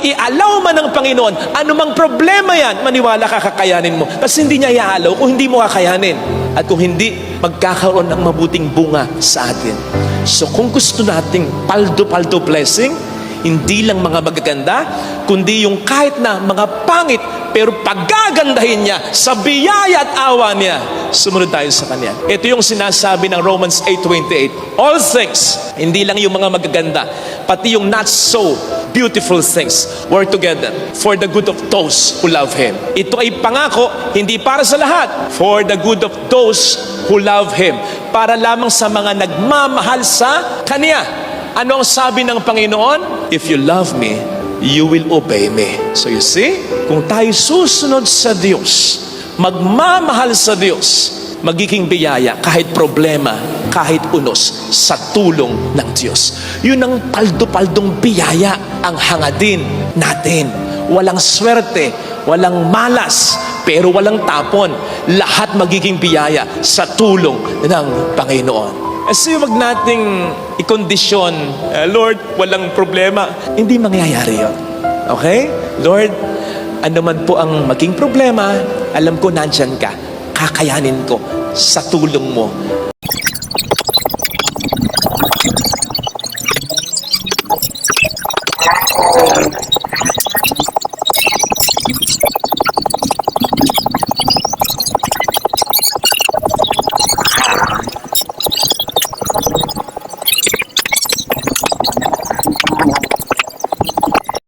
i-allow man ng Panginoon, anumang problema yan, maniwala ka, kakayanin mo. Kasi hindi niya i-allow kung hindi mo kakayanin. At kung hindi, magkakaroon ng mabuting bunga sa atin. So kung gusto nating paldo-paldo blessing, hindi lang mga magaganda, kundi yung kahit na mga pangit, pero paggagandahin niya sa biyaya at awa niya, sumunod tayo sa Kanya. Ito yung sinasabi ng Romans 8:28. All things, hindi lang yung mga magaganda, pati yung not so beautiful things work together for the good of those who love Him. Ito ay pangako, hindi para sa lahat, for the good of those who love Him. Para lamang sa mga nagmamahal sa Kanya. Ano ang sabi ng Panginoon? If you love me, you will obey me. So you see, kung tayo susunod sa Diyos, magmamahal sa Diyos, magiging biyaya kahit problema, kahit unos sa tulong ng Diyos. Yun ang paldo-paldong biyaya ang hangadin natin. Walang swerte, walang malas, pero walang tapon. Lahat magiging biyaya sa tulong ng Panginoon. Kasi wag nating ikondisyon, Lord, walang problema. Hindi mangyayari yun. Okay? Lord, ano man po ang maging problema, alam ko nandyan ka. Kakayanin ko sa tulong mo.